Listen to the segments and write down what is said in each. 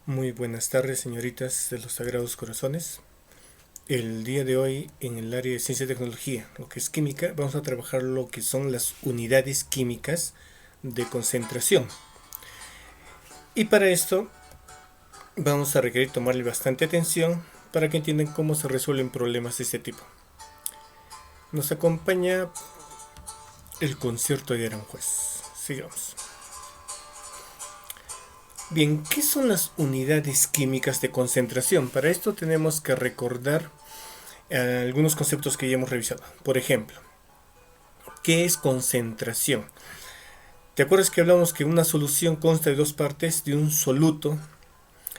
Muy buenas tardes, señoritas de los Sagrados Corazones. El día de hoy, en el área de ciencia y tecnología, lo que es química, vamos a trabajar lo que son las unidades químicas de concentración. Y para esto vamos a requerir tomarle bastante atención para que entiendan cómo se resuelven problemas de este tipo. Nos acompaña el concierto de Aranjuez. Sigamos. Bien, ¿qué son las unidades químicas de concentración? Para esto tenemos que recordar algunos conceptos que ya hemos revisado. Por ejemplo, ¿qué es concentración? ¿Te acuerdas que hablamos que una solución consta de dos partes, de un soluto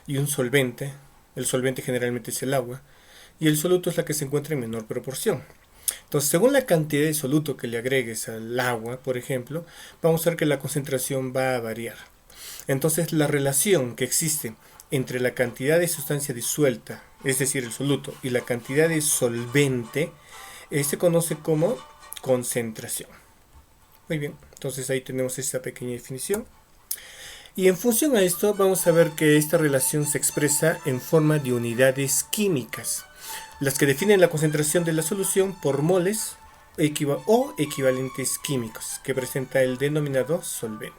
y un solvente? El solvente generalmente es el agua y el soluto es la que se encuentra en menor proporción. Entonces, según la cantidad de soluto que le agregues al agua, por ejemplo, vamos a ver que la concentración va a variar. Entonces, la relación que existe entre la cantidad de sustancia disuelta, es decir, el soluto, y la cantidad de solvente, se conoce como concentración. Muy bien, entonces ahí tenemos esta pequeña definición. Y en función a esto, vamos a ver que esta relación se expresa en forma de unidades químicas, las que definen la concentración de la solución por moles o equivalentes químicos, que presenta el denominado solvente.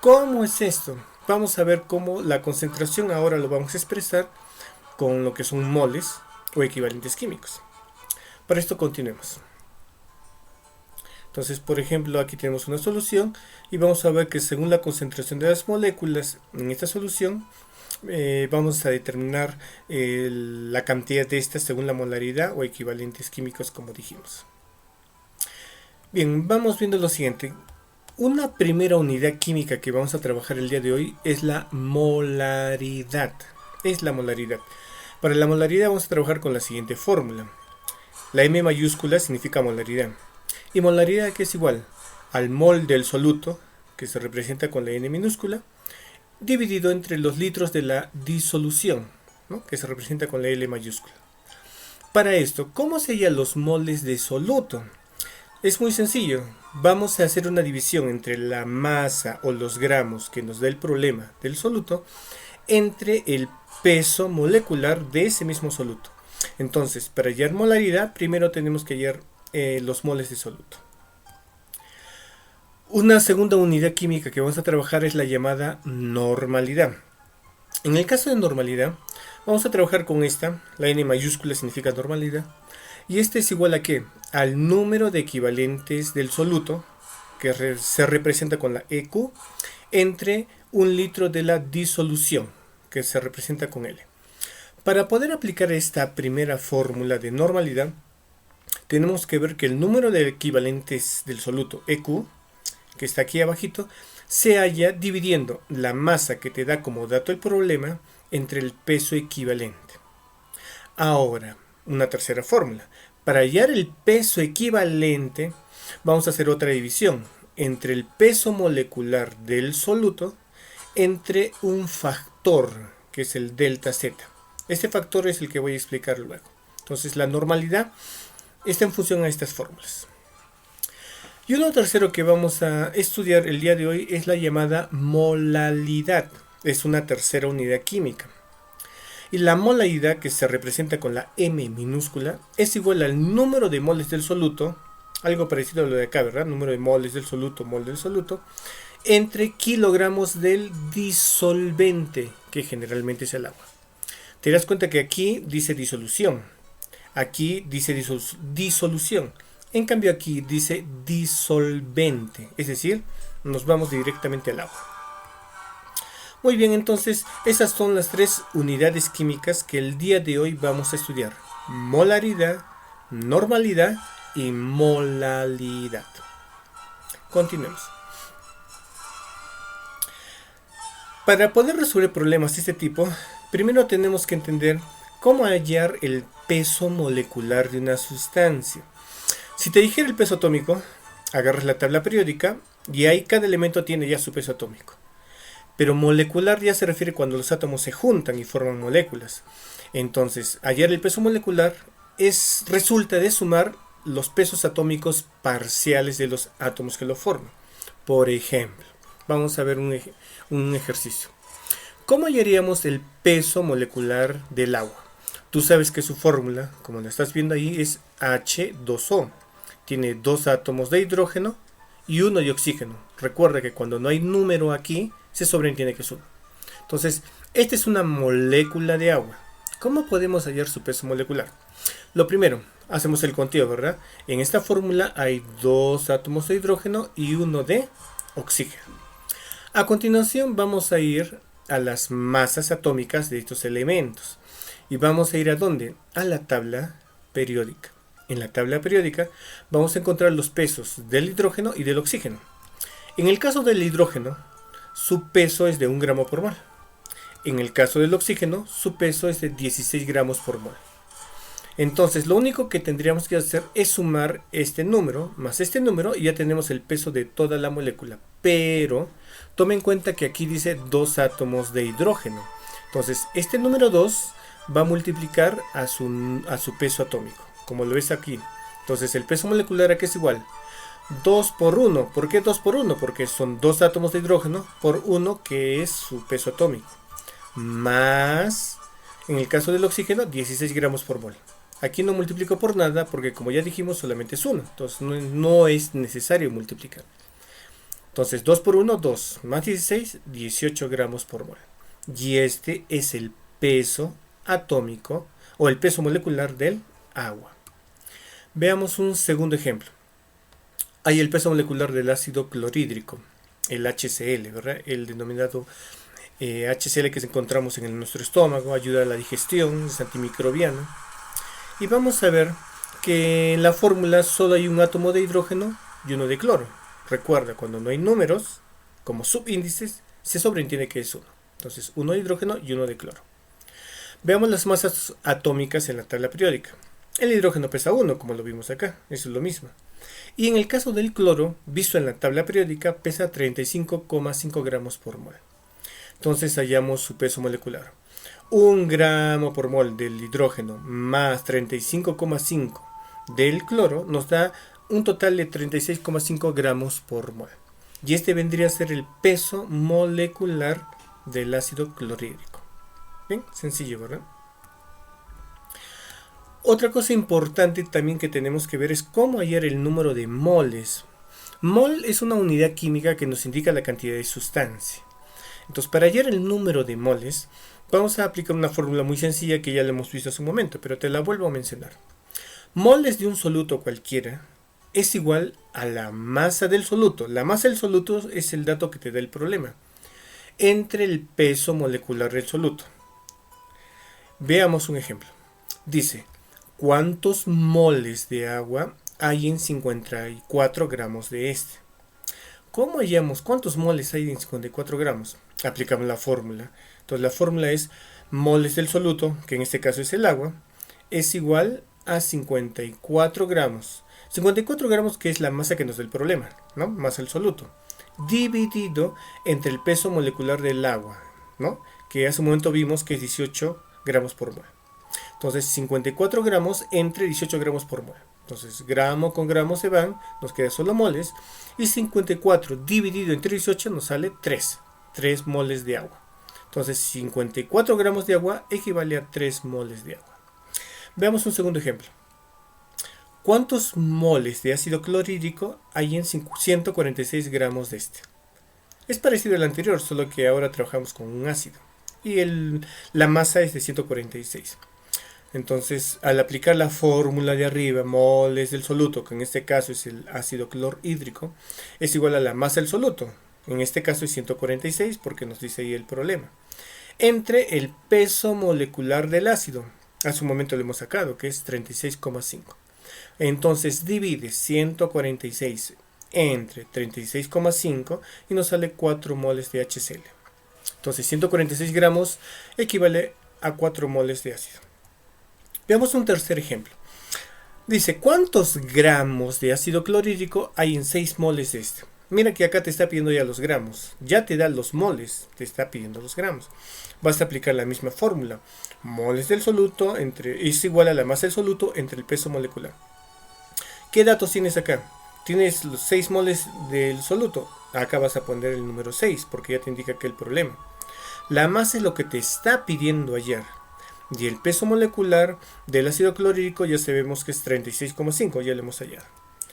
¿Cómo es esto? Vamos a ver cómo la concentración ahora lo vamos a expresar con lo que son moles o equivalentes químicos. Para esto continuemos. Entonces, por ejemplo, aquí tenemos una solución y vamos a ver que según la concentración de las moléculas en esta solución, vamos a determinar la cantidad de estas según la molaridad o equivalentes químicos, como dijimos. Bien, vamos viendo lo siguiente. Una primera unidad química que vamos a trabajar el día de hoy es la molaridad. Es la molaridad. Para la molaridad vamos a trabajar con la siguiente fórmula. La M mayúscula significa molaridad. Y molaridad que es igual al mol del soluto, que se representa con la N minúscula, dividido entre los litros de la disolución, ¿no?, que se representa con la L mayúscula. Para esto, ¿cómo se hallan los moles de soluto? Es muy sencillo. Vamos a hacer una división entre la masa o los gramos que nos da el problema del soluto entre el peso molecular de ese mismo soluto. Entonces, para hallar molaridad, primero tenemos que hallar los moles de soluto. Una segunda unidad química que vamos a trabajar es la llamada normalidad. En el caso de normalidad, vamos a trabajar con esta. La N mayúscula significa normalidad. Y este es igual a ¿qué? Al número de equivalentes del soluto, que se representa con la EQ, entre un litro de la disolución, que se representa con L. Para poder aplicar esta primera fórmula de normalidad, tenemos que ver que el número de equivalentes del soluto EQ, que está aquí abajito, se halla dividiendo la masa que te da como dato el problema entre el peso equivalente. Ahora, una tercera fórmula. Para hallar el peso equivalente, vamos a hacer otra división entre el peso molecular del soluto entre un factor, que es el delta Z. Este factor es el que voy a explicar luego. Entonces, la normalidad está en función a estas fórmulas. Y uno tercero que vamos a estudiar el día de hoy es la llamada molalidad. Es una tercera unidad química. Y la molaridad, que se representa con la M minúscula, es igual al número de moles del soluto, algo parecido a lo de acá, ¿verdad? Número de moles del soluto, mol del soluto, entre kilogramos del disolvente, que generalmente es el agua. Te das cuenta que aquí dice disolución, aquí dice disolución, en cambio aquí dice disolvente, es decir, nos vamos directamente al agua. Muy bien, entonces esas son las tres unidades químicas que el día de hoy vamos a estudiar: molaridad, normalidad y molalidad. Continuemos. Para poder resolver problemas de este tipo, primero tenemos que entender cómo hallar el peso molecular de una sustancia. Si te dijera el peso atómico, agarras la tabla periódica y ahí cada elemento tiene ya su peso atómico. Pero molecular ya se refiere cuando los átomos se juntan y forman moléculas. Entonces, hallar el peso molecular resulta de sumar los pesos atómicos parciales de los átomos que lo forman. Por ejemplo, vamos a ver un ejercicio. ¿Cómo hallaríamos el peso molecular del agua? Tú sabes que su fórmula, como la estás viendo ahí, es H2O. Tiene dos átomos de hidrógeno y uno de oxígeno. Recuerda que cuando no hay número aquí, se sobreentiende que es uno. Entonces, esta es una molécula de agua. ¿Cómo podemos hallar su peso molecular? Lo primero, hacemos el conteo, ¿verdad? En esta fórmula hay dos átomos de hidrógeno y uno de oxígeno. A continuación vamos a ir a las masas atómicas de estos elementos. ¿Y vamos a ir a dónde? A la tabla periódica. En la tabla periódica vamos a encontrar los pesos del hidrógeno y del oxígeno. En el caso del hidrógeno, su peso es de 1 gramo por mol. En el caso del oxígeno, su peso es de 16 gramos por mol. Entonces, lo único que tendríamos que hacer es sumar este número más este número y ya tenemos el peso de toda la molécula. Pero, tome en cuenta que aquí dice 2 átomos de hidrógeno. Entonces, este número 2 va a multiplicar a su peso atómico, como lo ves aquí. Entonces, el peso molecular aquí es igual 2 por 1. ¿Por qué 2 por 1? Porque son 2 átomos de hidrógeno por 1 que es su peso atómico. Más, en el caso del oxígeno, 16 gramos por mol. Aquí no multiplico por nada porque, como ya dijimos, solamente es 1. Entonces no es necesario multiplicar. Entonces 2 por 1, 2. Más 16, 18 gramos por mol. Y este es el peso atómico o el peso molecular del agua. Veamos un segundo ejemplo. Hay el peso molecular del ácido clorhídrico, el HCl, ¿verdad? El denominado HCl que encontramos en nuestro estómago, ayuda a la digestión, es antimicrobiano. Y vamos a ver que en la fórmula solo hay un átomo de hidrógeno y uno de cloro. Recuerda, cuando no hay números como subíndices, se sobreentiende que es uno. Entonces, uno de hidrógeno y uno de cloro. Veamos las masas atómicas en la tabla periódica. El hidrógeno pesa 1, como lo vimos acá, eso es lo mismo. Y en el caso del cloro, visto en la tabla periódica, pesa 35,5 gramos por mol. Entonces hallamos su peso molecular. 1 gramo por mol del hidrógeno más 35,5 del cloro nos da un total de 36,5 gramos por mol. Y este vendría a ser el peso molecular del ácido clorhídrico. Bien, sencillo, ¿verdad? Otra cosa importante también que tenemos que ver es cómo hallar el número de moles. Mol es una unidad química que nos indica la cantidad de sustancia. Entonces, para hallar el número de moles, vamos a aplicar una fórmula muy sencilla que ya la hemos visto hace un momento, pero te la vuelvo a mencionar. Moles de un soluto cualquiera es igual a la masa del soluto. La masa del soluto es el dato que te da el problema, entre el peso molecular del soluto. Veamos un ejemplo. Dice, ¿cuántos moles de agua hay en 54 gramos de este? ¿Cómo hallamos cuántos moles hay en 54 gramos? Aplicamos la fórmula. Entonces la fórmula es moles del soluto, que en este caso es el agua, es igual a 54 gramos. 54 gramos que es la masa que nos da el problema, ¿no? Masa del soluto. Dividido entre el peso molecular del agua, ¿no? Que hace un momento vimos que es 18 gramos por mol. Entonces 54 gramos entre 18 gramos por mol. Entonces gramo con gramo se van, nos queda solo moles. Y 54 dividido entre 18 nos sale 3 moles de agua. Entonces 54 gramos de agua equivale a 3 moles de agua. Veamos un segundo ejemplo. ¿Cuántos moles de ácido clorhídrico hay en 146 gramos de este? Es parecido al anterior, solo que ahora trabajamos con un ácido. Y la masa es de 146. Entonces, al aplicar la fórmula de arriba, moles del soluto, que en este caso es el ácido clorhídrico, es igual a la masa del soluto. En este caso es 146 porque nos dice ahí el problema. Entre el peso molecular del ácido. Hace un momento lo hemos sacado, que es 36,5. Entonces divide 146 entre 36,5 y nos sale 4 moles de HCl. Entonces 146 gramos equivale a 4 moles de ácido. Veamos un tercer ejemplo. Dice, ¿cuántos gramos de ácido clorhídrico hay en 6 moles de este? Mira que acá te está pidiendo ya los gramos. Ya te da los moles, te está pidiendo los gramos. Vas a aplicar la misma fórmula. Moles del soluto es igual a la masa del soluto entre el peso molecular. ¿Qué datos tienes acá? Tienes los 6 moles del soluto. Acá vas a poner el número 6 porque ya te indica que el problema. La masa es lo que te está pidiendo hallar. Y el peso molecular del ácido clorhídrico ya sabemos que es 36,5, ya lo hemos hallado.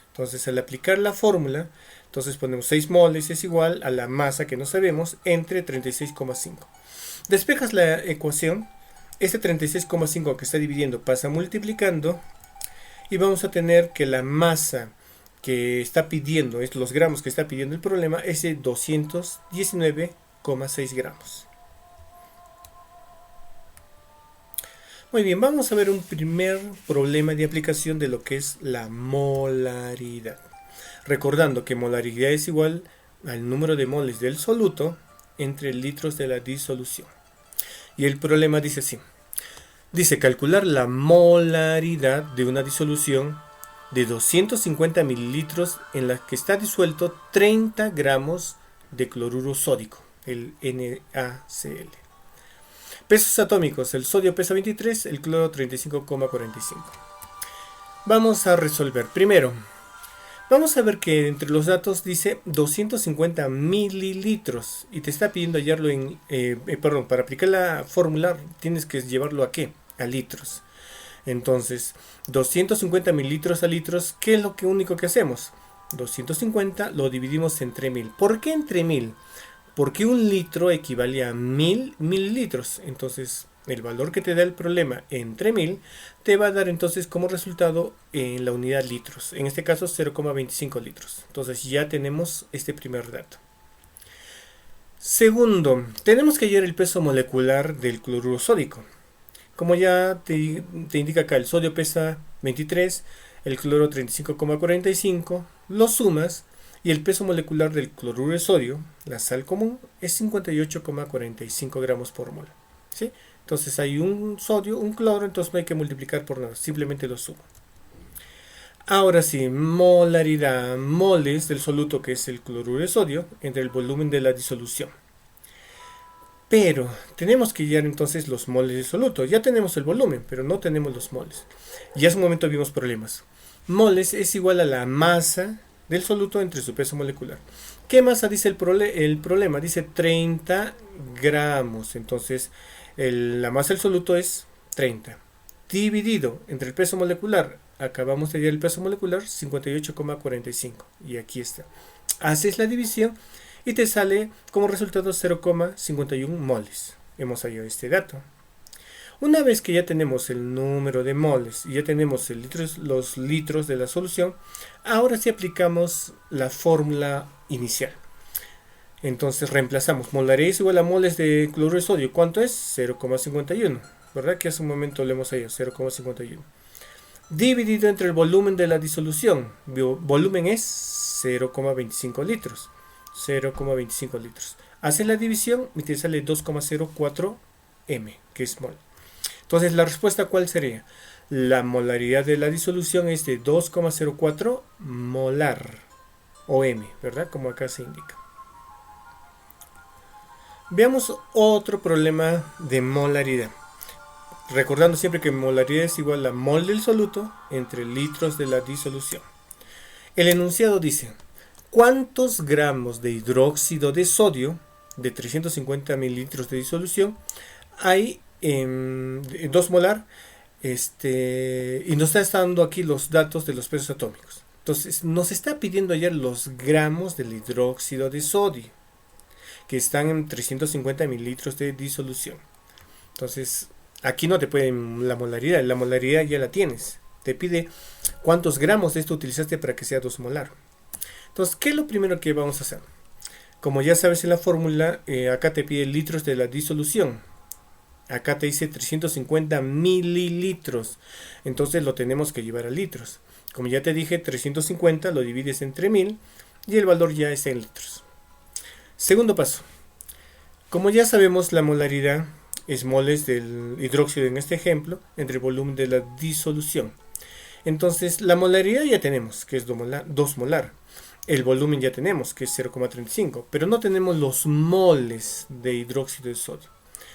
Entonces al aplicar la fórmula, entonces ponemos 6 moles es igual a la masa que no sabemos entre 36,5. Despejas la ecuación, este 36,5 que está dividiendo pasa multiplicando y vamos a tener que la masa que está pidiendo, es los gramos que está pidiendo el problema, es de 219,6 gramos. Muy bien, vamos a ver un primer problema de aplicación de lo que es la molaridad. Recordando que molaridad es igual al número de moles del soluto entre litros de la disolución. Y el problema dice así. Dice calcular la molaridad de una disolución de 250 mililitros en la que está disuelto 30 gramos de cloruro sódico, el NaCl. Pesos atómicos, el sodio pesa 23, el cloro 35,45. Vamos a resolver. Primero, vamos a ver que entre los datos dice 250 mililitros y te está pidiendo hallarlo en... para aplicar la fórmula tienes que llevarlo ¿a qué? A litros. Entonces, 250 mililitros a litros, ¿qué es lo único que hacemos? 250 lo dividimos entre 1000. ¿Por qué entre 1000? Porque un litro equivale a 1000 mililitros. Entonces, el valor que te da el problema entre 1000 te va a dar entonces como resultado en la unidad litros. En este caso 0,25 litros. Entonces ya tenemos este primer dato. Segundo, tenemos que hallar el peso molecular del cloruro sódico. Como ya te indica acá, el sodio pesa 23, el cloro 35,45, lo sumas y el peso molecular del cloruro de sodio, la sal común, es 58,45 gramos por mol. ¿Sí? Entonces hay un sodio, un cloro, entonces no hay que multiplicar por nada, simplemente lo sumo. Ahora sí, molaridad, moles del soluto que es el cloruro de sodio entre el volumen de la disolución. Pero tenemos que hallar entonces los moles de soluto. Ya tenemos el volumen, pero no tenemos los moles. Y hace un momento vimos problemas. Moles es igual a la masa del soluto entre su peso molecular. ¿Qué masa dice el problema? Dice 30 gramos. Entonces la masa del soluto es 30. Dividido entre el peso molecular. Acabamos de hallar el peso molecular 58,45. Y aquí está. Haces la división y te sale como resultado 0,51 moles. Hemos hallado este dato. Una vez que ya tenemos el número de moles y ya tenemos los litros de la solución, ahora sí aplicamos la fórmula inicial. Entonces reemplazamos molaridad es igual a moles de cloruro de sodio. ¿Cuánto es? 0,51. ¿Verdad que hace un momento lo hemos hallado? 0,51. Dividido entre el volumen de la disolución. Volumen es 0,25 litros. 0,25 litros. Haces la división y te sale 2,04 m, que es mol. Entonces la respuesta ¿cuál sería? La molaridad de la disolución es de 2,04 molar o m, ¿verdad? Como acá se indica. Veamos otro problema de molaridad. Recordando siempre que molaridad es igual a mol del soluto entre litros de la disolución. El enunciado dice: ¿cuántos gramos de hidróxido de sodio de 350 mililitros de disolución hay en 2 molar? Y nos está dando aquí los datos de los pesos atómicos. Entonces nos está pidiendo hallar los gramos del hidróxido de sodio que están en 350 mililitros de disolución. Entonces aquí no te piden la molaridad ya la tienes. Te pide cuántos gramos de esto utilizaste para que sea 2 molar. Entonces, ¿qué es lo primero que vamos a hacer? Como ya sabes en la fórmula, acá te pide litros de la disolución. Acá te dice 350 mililitros. Entonces lo tenemos que llevar a litros. Como ya te dije, 350 lo divides entre 1000 y el valor ya es en litros. Segundo paso. Como ya sabemos, la molaridad es moles del hidróxido en este ejemplo entre el volumen de la disolución. Entonces, la molaridad ya tenemos, que es 2 molar. El volumen ya tenemos, que es 0,35, pero no tenemos los moles de hidróxido de sodio.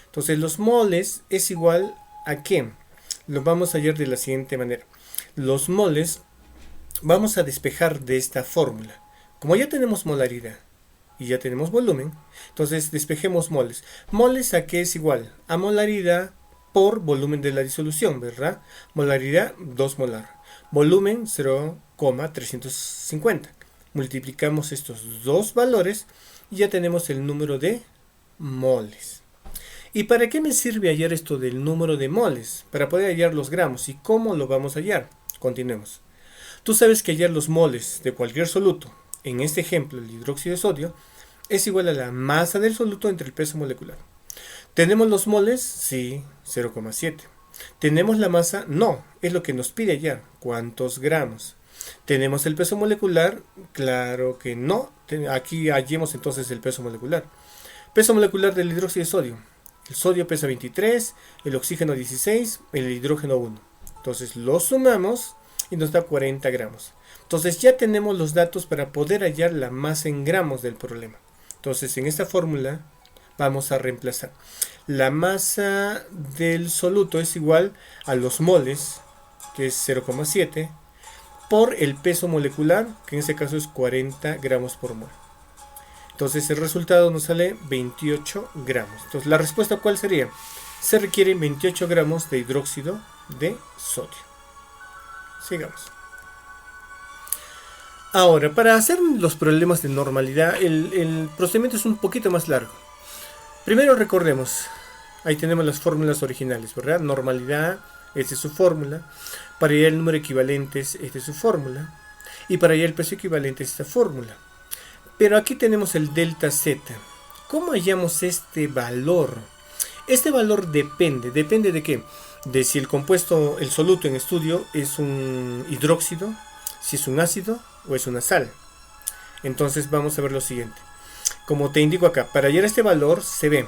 Entonces, los moles es igual a ¿qué? Lo vamos a hallar de la siguiente manera. Los moles vamos a despejar de esta fórmula. Como ya tenemos molaridad y ya tenemos volumen. Entonces despejemos moles. Moles a qué es igual? A molaridad por volumen de la disolución, ¿verdad? Molaridad 2 molar. Volumen 0,350. Multiplicamos estos dos valores y ya tenemos el número de moles. ¿Y para qué me sirve hallar esto del número de moles? Para poder hallar los gramos. ¿Y cómo lo vamos a hallar? Continuemos. Tú sabes que hallar los moles de cualquier soluto, en este ejemplo el hidróxido de sodio, es igual a la masa del soluto entre el peso molecular. ¿Tenemos los moles? Sí, 0,7. ¿Tenemos la masa? No, es lo que nos pide hallar. ¿Cuántos gramos? ¿Tenemos el peso molecular? Claro que no. Aquí hallemos entonces el peso molecular. Peso molecular del hidróxido de sodio. El sodio pesa 23, el oxígeno 16, el hidrógeno 1. Entonces los sumamos y nos da 40 gramos. Entonces ya tenemos los datos para poder hallar la masa en gramos del problema. Entonces en esta fórmula vamos a reemplazar. La masa del soluto es igual a los moles, que es 0,7, por el peso molecular, que en este caso es 40 gramos por mol. Entonces el resultado nos sale 28 gramos. Entonces la respuesta ¿cuál sería? Se requieren 28 gramos de hidróxido de sodio. Sigamos. Ahora, para hacer los problemas de normalidad, el procedimiento es un poquito más largo. Primero recordemos, ahí tenemos las fórmulas originales, ¿verdad? Normalidad, esta es su fórmula. Para hallar el número de equivalentes, esta es su fórmula. Y para hallar el peso equivalente, esta fórmula. Pero aquí tenemos el delta Z. ¿Cómo hallamos este valor? Este valor depende de qué? De si el compuesto, el soluto en estudio es un hidróxido, si es un ácido o es una sal. Entonces vamos a ver lo siguiente. Como te indico acá, para hallar este valor se ve,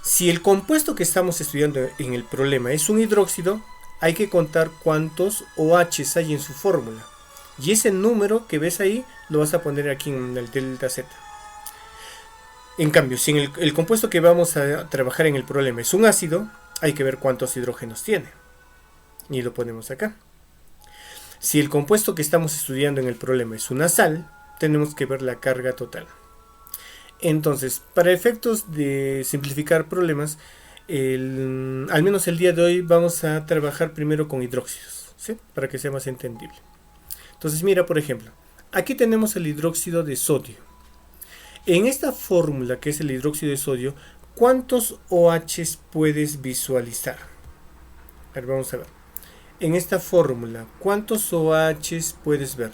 si el compuesto que estamos estudiando en el problema es un hidróxido, hay que contar cuántos OHs hay en su fórmula. Y ese número que ves ahí lo vas a poner aquí en el delta Z. En cambio, si el compuesto que vamos a trabajar en el problema es un ácido, hay que ver cuántos hidrógenos tiene. Y lo ponemos acá. Si el compuesto que estamos estudiando en el problema es una sal, tenemos que ver la carga total. Entonces, para efectos de simplificar problemas, al menos el día de hoy vamos a trabajar primero con hidróxidos, ¿sí? Para que sea más entendible. Entonces mira, por ejemplo, aquí tenemos el hidróxido de sodio. En esta fórmula que es el hidróxido de sodio, ¿cuántos OHs puedes visualizar? A ver, vamos a ver. En esta fórmula, ¿cuántos OHs puedes ver?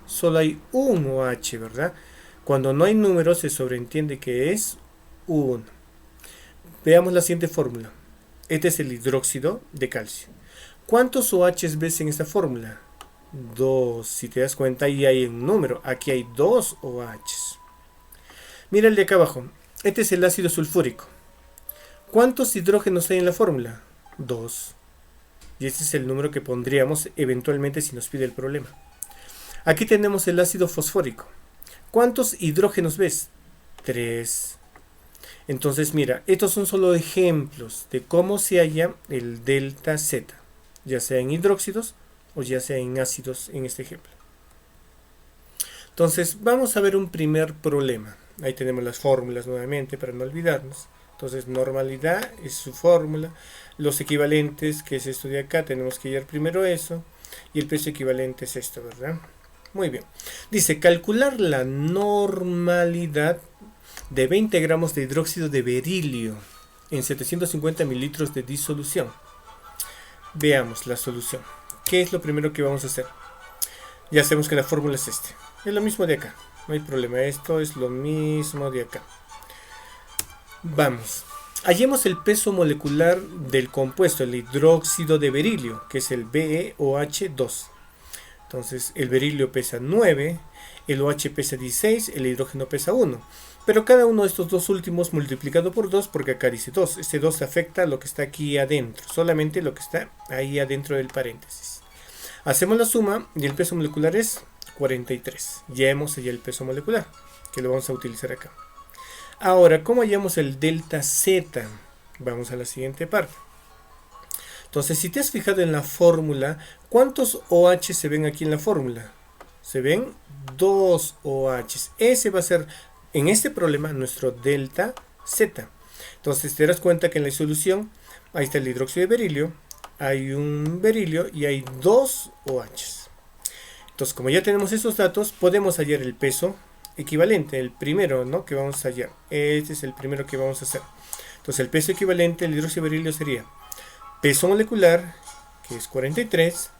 Solo hay un OH, ¿verdad? Cuando no hay números se sobreentiende que es 1. Veamos la siguiente fórmula. Este es el hidróxido de calcio. ¿Cuántos OHs ves en esta fórmula? 2. Si te das cuenta, ahí hay un número. Aquí hay 2 OHs. Mira el de acá abajo. Este es el ácido sulfúrico. ¿Cuántos hidrógenos hay en la fórmula? 2. Y este es el número que pondríamos eventualmente si nos pide el problema. Aquí tenemos el ácido fosfórico. ¿Cuántos hidrógenos ves? 3. Entonces mira, estos son solo ejemplos de cómo se halla el delta Z, ya sea en hidróxidos o ya sea en ácidos en este ejemplo. Entonces vamos a ver un primer problema. Ahí tenemos las fórmulas nuevamente para no olvidarnos. Entonces normalidad es su fórmula. Los equivalentes, que es esto de acá, tenemos que hallar primero eso. Y el peso equivalente es esto, ¿verdad? Muy bien. Dice, calcular la normalidad de 20 gramos de hidróxido de berilio en 750 mililitros de disolución. Veamos la solución. ¿Qué es lo primero que vamos a hacer? Ya sabemos que la fórmula es este. Es lo mismo de acá. No hay problema. Esto es lo mismo de acá. Vamos. Hallemos el peso molecular del compuesto, el hidróxido de berilio, que es el BeOH2. Entonces el berilio pesa 9, el OH pesa 16, el hidrógeno pesa 1. Pero cada uno de estos dos últimos multiplicado por 2, porque acá dice 2. Este 2 afecta a lo que está aquí adentro, solamente lo que está ahí adentro del paréntesis. Hacemos la suma y el peso molecular es 43. Ya hemos hallado el peso molecular, que lo vamos a utilizar acá. Ahora, ¿cómo hallamos el delta Z? Vamos a la siguiente parte. Entonces, si te has fijado en la fórmula, ¿cuántos OH se ven aquí en la fórmula? Se ven 2 OHs. Ese va a ser en este problema nuestro delta Z. Entonces te das cuenta que en la solución, ahí está el hidróxido de berilio, hay un berilio y hay dos OHs. Entonces, como ya tenemos esos datos, podemos hallar el peso equivalente, el primero, ¿no?, que vamos a hallar. Este es el primero que vamos a hacer. Entonces, el peso equivalente del hidróxido de berilio sería peso molecular, que es 43,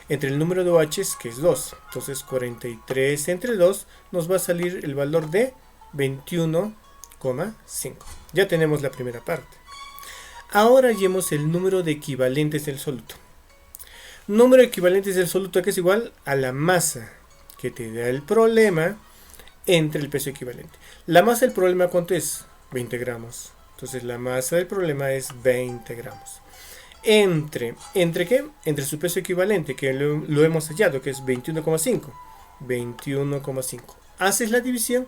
entre el número de OHs, que es 2. Entonces, 43 entre 2 nos va a salir el valor de 21,5. Ya tenemos la primera parte. Ahora hallemos el número de equivalentes del soluto. Número de equivalentes del soluto, que es igual a la masa que te da el problema entre el peso equivalente. La masa del problema, ¿cuánto es? 20 gramos. Entonces la masa del problema es 20 gramos. ¿Entre qué? Entre su peso equivalente, que lo hemos hallado, que es 21,5. 21,5. Haces la división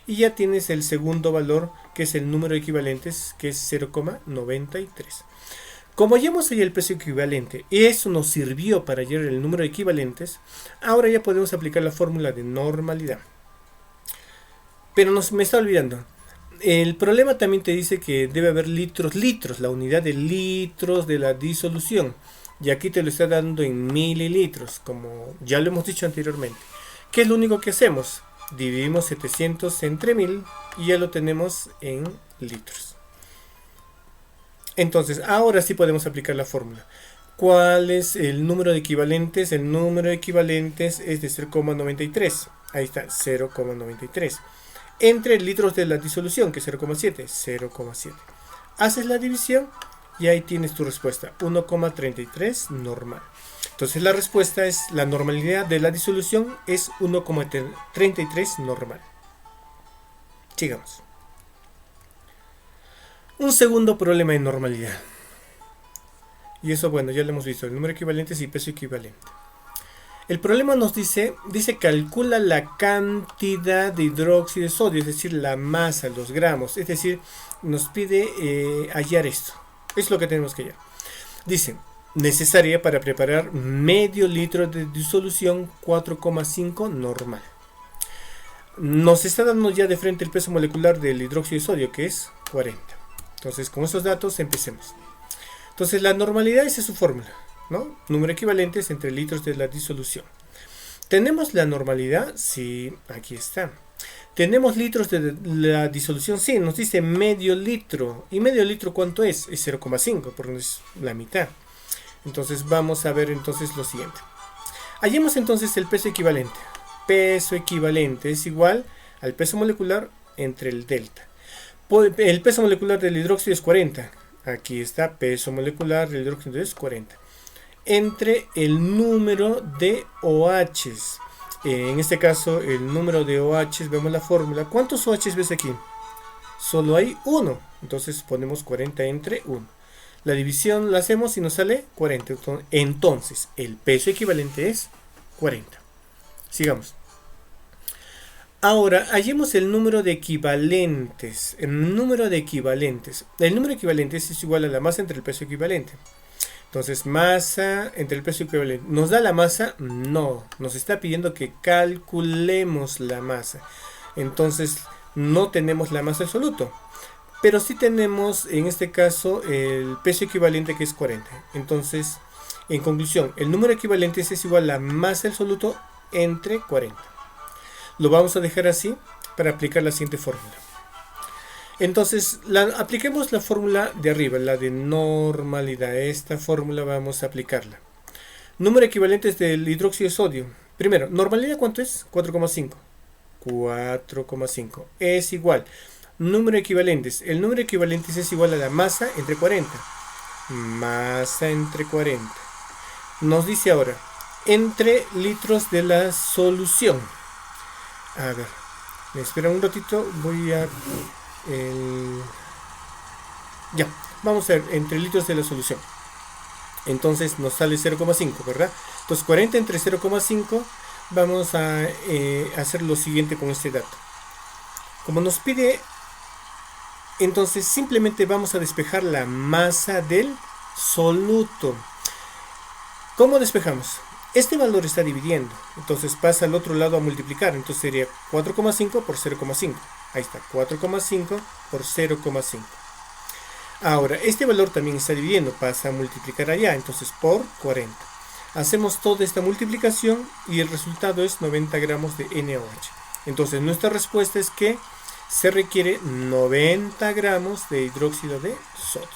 y ya tienes el segundo valor, que es el número de equivalentes, que es 0,93. Como hallamos ahí el peso equivalente y eso nos sirvió para hallar el número de equivalentes, ahora ya podemos aplicar la fórmula de normalidad. Pero me está olvidando. El problema también te dice que debe haber litros, la unidad de litros de la disolución. Y aquí te lo está dando en mililitros, como ya lo hemos dicho anteriormente. ¿Qué es lo único que hacemos? Dividimos 700 entre 1000 y ya lo tenemos en litros. Entonces, ahora sí podemos aplicar la fórmula. ¿Cuál es el número de equivalentes? El número de equivalentes es de 0,93. Ahí está, 0,93. Entre litros de la disolución, que es 0,7. 0,7. Haces la división y ahí tienes tu respuesta. 1,33 normal. Entonces la respuesta es, la normalidad de la disolución es 1,33 normal. Sigamos. Un segundo problema de normalidad. Y eso, bueno, ya lo hemos visto. El número de equivalentes y peso equivalente. El problema nos dice calcula la cantidad de hidróxido de sodio, es decir, la masa, los gramos. Es decir, nos pide hallar esto. Es lo que tenemos que hallar. Dice, necesaria para preparar medio litro de disolución 4,5 normal. Nos está dando ya de frente el peso molecular del hidróxido de sodio, que es 40. Entonces, con esos datos empecemos. Entonces, la normalidad esa es su fórmula, ¿no? Número equivalentes entre litros de la disolución. ¿Tenemos la normalidad? Sí, aquí está. ¿Tenemos litros de la disolución? Sí, nos dice medio litro. ¿Y medio litro cuánto es? Es 0,5, porque es la mitad. Entonces, vamos a ver entonces lo siguiente. Hallemos entonces el peso equivalente. Peso equivalente es igual al peso molecular entre el delta. El peso molecular del hidróxido es 40. Aquí está, peso molecular del hidróxido es 40. Entre el número de OHs. En este caso, el número de OHs, vemos la fórmula. ¿Cuántos OHs ves aquí? Solo hay uno. Entonces ponemos 40 entre 1. La división la hacemos y nos sale 40. Entonces, el peso equivalente es 40. Sigamos. Ahora, hallemos el número de equivalentes. El número de equivalentes es igual a la masa entre el peso equivalente. Entonces, masa entre el peso equivalente. ¿Nos da la masa? No. Nos está pidiendo que calculemos la masa. Entonces, no tenemos la masa absoluta. Pero sí tenemos, en este caso, el peso equivalente, que es 40. Entonces, en conclusión, el número de equivalentes es igual a la masa absoluta entre 40. Lo vamos a dejar así para aplicar la siguiente fórmula. Entonces, apliquemos la fórmula de arriba, la de normalidad. Esta fórmula vamos a aplicarla. Número de equivalentes del hidróxido de sodio. Primero, normalidad, ¿cuánto es? 4,5. 4,5 es igual. Número de equivalentes. El número de equivalentes es igual a la masa entre 40. Masa entre 40. Nos dice ahora, entre litros de la solución. A ver, me esperan un ratito, voy a... Ya, vamos a ver, entre litros de la solución. Entonces nos sale 0,5, ¿verdad? Entonces 40 entre 0,5, vamos a hacer lo siguiente con este dato. Como nos pide, entonces simplemente vamos a despejar la masa del soluto. ¿Cómo despejamos? Este valor está dividiendo, entonces pasa al otro lado a multiplicar, entonces sería 4,5 por 0,5. Ahí está, 4,5 por 0,5. Ahora, este valor también está dividiendo, pasa a multiplicar allá, entonces por 40. Hacemos toda esta multiplicación y el resultado es 90 gramos de NaOH. Entonces nuestra respuesta es que se requiere 90 gramos de hidróxido de sodio.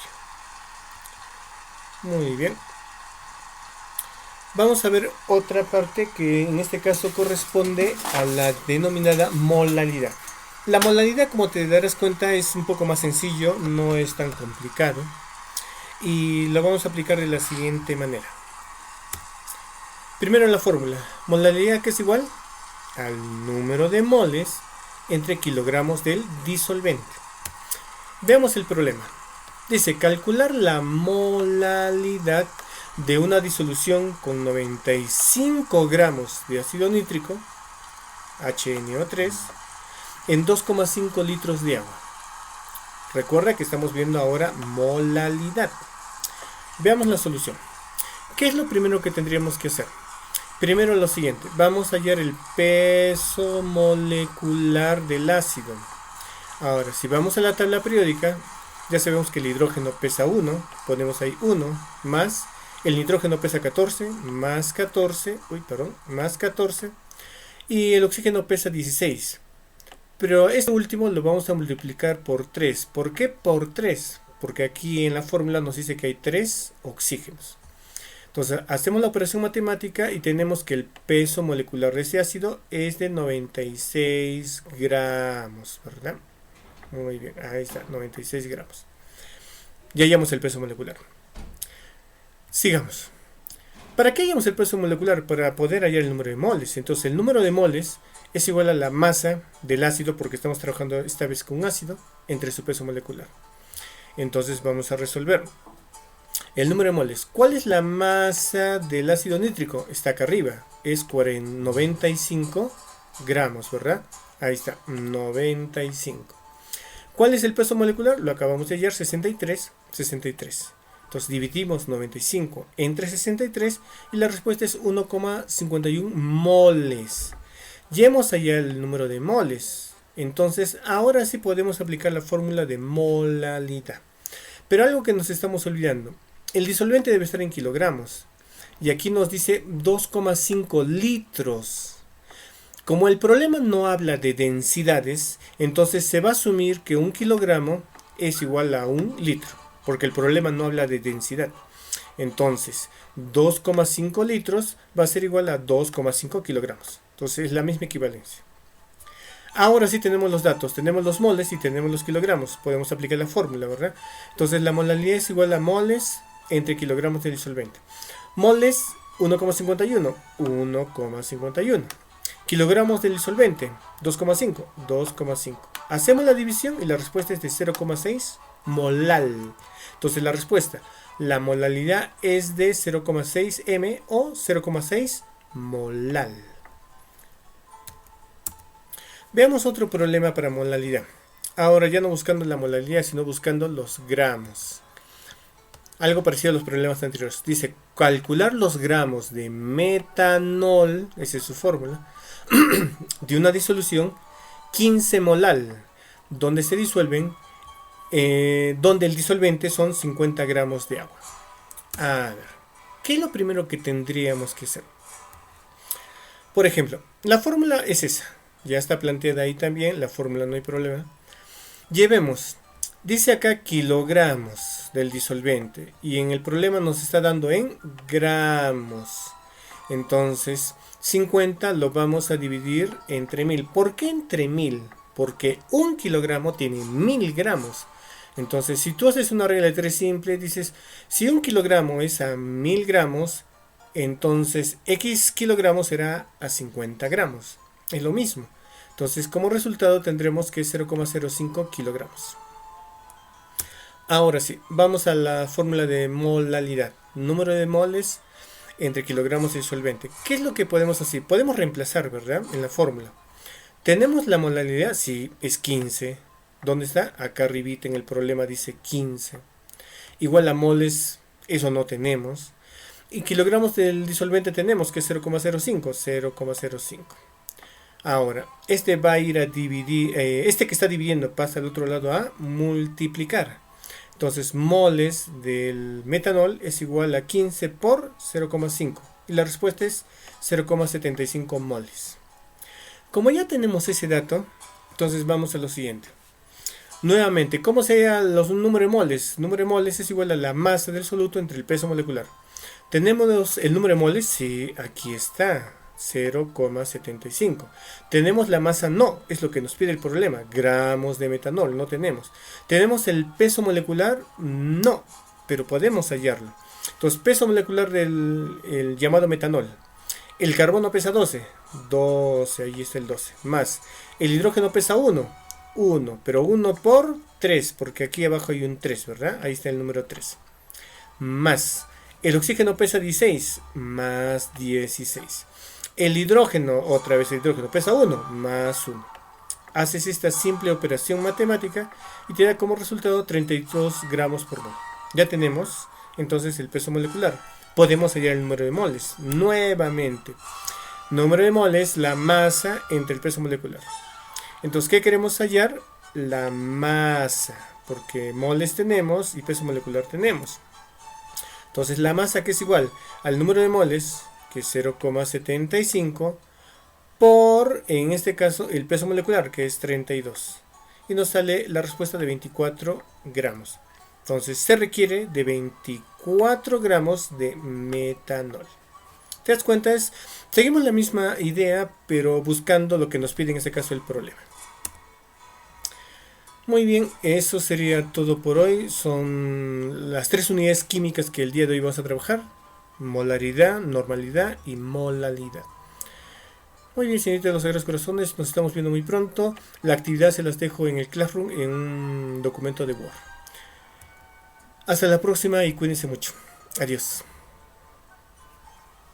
Muy bien. Vamos a ver otra parte que en este caso corresponde a la denominada molaridad. La molaridad, como te darás cuenta, es un poco más sencillo, no es tan complicado. Y lo vamos a aplicar de la siguiente manera. Primero la fórmula. Molaridad, que es igual al número de moles entre kilogramos del disolvente. Veamos el problema. Dice, calcular la molaridad de una disolución con 95 gramos de ácido nítrico, HNO3, en 2,5 litros de agua. Recuerda que estamos viendo ahora molaridad. Veamos la solución. ¿Qué es lo primero que tendríamos que hacer? Primero lo siguiente, vamos a hallar el peso molecular del ácido. Ahora, si vamos a la tabla periódica, ya sabemos que el hidrógeno pesa 1, ponemos ahí 1, más el nitrógeno pesa 14, más 14, más 14, y el oxígeno pesa 16. Pero este último lo vamos a multiplicar por 3. ¿Por qué por 3? Porque aquí en la fórmula nos dice que hay 3 oxígenos. Entonces hacemos la operación matemática y tenemos que el peso molecular de ese ácido es de 96 gramos, ¿verdad? Muy bien, ahí está, 96 gramos. Ya hallamos el peso molecular. Sigamos. ¿Para qué hallamos el peso molecular? Para poder hallar el número de moles. Entonces el número de moles es igual a la masa del ácido, porque estamos trabajando esta vez con ácido, entre su peso molecular. Entonces vamos a resolver. El número de moles. ¿Cuál es la masa del ácido nítrico? Está acá arriba. Es 95 gramos, ¿verdad? Ahí está, 95. ¿Cuál es el peso molecular? Lo acabamos de hallar, 63. Entonces dividimos 95 entre 63 y la respuesta es 1,51 moles. Ya hemos hallado el número de moles. Entonces ahora sí podemos aplicar la fórmula de molaridad. Pero algo que nos estamos olvidando. El disolvente debe estar en kilogramos. Y aquí nos dice 2,5 litros. Como el problema no habla de densidades, entonces se va a asumir que 1 kilogramo es igual a 1 litro. Porque el problema no habla de densidad. Entonces 2,5 litros va a ser igual a 2,5 kilogramos. Entonces es la misma equivalencia. Ahora sí tenemos los datos, tenemos los moles y tenemos los kilogramos. Podemos aplicar la fórmula, ¿verdad? Entonces la molaridad es igual a moles entre kilogramos de disolvente. Moles 1,51, 1,51. Kilogramos del disolvente 2,5, 2,5. Hacemos la división y la respuesta es de 0,6 molal. Entonces la respuesta, la molaridad es de 0,6 m o 0,6 molal. Veamos otro problema para molaridad. Ahora ya no buscando la molaridad, sino buscando los gramos. Algo parecido a los problemas anteriores. Dice, calcular los gramos de metanol, esa es su fórmula, de una disolución 15 molal, donde se disuelven, donde el disolvente son 50 gramos de agua. A ver, ¿qué es lo primero que tendríamos que hacer? Por ejemplo, la fórmula es esa. Ya está planteada ahí también, la fórmula no hay problema. Llevemos, dice acá kilogramos del disolvente y en el problema nos está dando en gramos. Entonces 50 lo vamos a dividir entre 1000. ¿Por qué entre 1000? Porque 1 kilogramo tiene 1000 gramos. Entonces si tú haces una regla de 3 simple, dices, si 1 kilogramo es a 1000 gramos, entonces X kilogramos será a 50 gramos. Es lo mismo. Entonces, como resultado tendremos que 0,05 kilogramos. Ahora sí, vamos a la fórmula de molaridad. Número de moles entre kilogramos de disolvente. ¿Qué es lo que podemos hacer? Podemos reemplazar, ¿verdad? En la fórmula. Tenemos la molaridad, sí, es 15. ¿Dónde está? Acá arribita en el problema dice 15. Igual a moles, eso no tenemos. Y kilogramos del disolvente tenemos que es 0,05. Ahora, este va a ir a dividir, este que está dividiendo pasa al otro lado a multiplicar. Entonces, moles del metanol es igual a 15 por 0,5. Y la respuesta es 0,75 moles. Como ya tenemos ese dato, entonces vamos a lo siguiente. Nuevamente, ¿cómo se hallan los números de moles? Número de moles es igual a la masa del soluto entre el peso molecular. ¿Tenemos el número de moles? Sí, aquí está. 0,75. ¿Tenemos la masa? No, es lo que nos pide el problema. Gramos de metanol, no tenemos. ¿Tenemos el peso molecular? No, pero podemos hallarlo. Entonces, peso molecular del el llamado metanol. El carbono pesa 12. 12, ahí está el 12. Más. El hidrógeno pesa 1. 1, pero 1 por 3, porque aquí abajo hay un 3, ¿verdad? Ahí está el número 3. Más. El oxígeno pesa 16, más 16. El hidrógeno, otra vez el hidrógeno, pesa 1, más 1. Haces esta simple operación matemática y te da como resultado 32 gramos por mol. Ya tenemos entonces el peso molecular. Podemos hallar el número de moles. Nuevamente, número de moles, la masa entre el peso molecular. Entonces, ¿qué queremos hallar? La masa, porque moles tenemos y peso molecular tenemos. Entonces, la masa, que es igual al número de moles, que es 0,75, por, en este caso, el peso molecular, que es 32. Y nos sale la respuesta de 24 gramos. Entonces, se requiere de 24 gramos de metanol. ¿Te das cuenta? Seguimos la misma idea, pero buscando lo que nos pide en este caso el problema. Muy bien, eso sería todo por hoy. Son las 3 unidades químicas que el día de hoy vamos a trabajar. Molaridad, normalidad y molalidad. Muy bien, señoritas de los Sagrados Corazones, nos estamos viendo muy pronto. La actividad se las dejo en el Classroom en un documento de Word. Hasta la próxima y cuídense mucho. Adiós.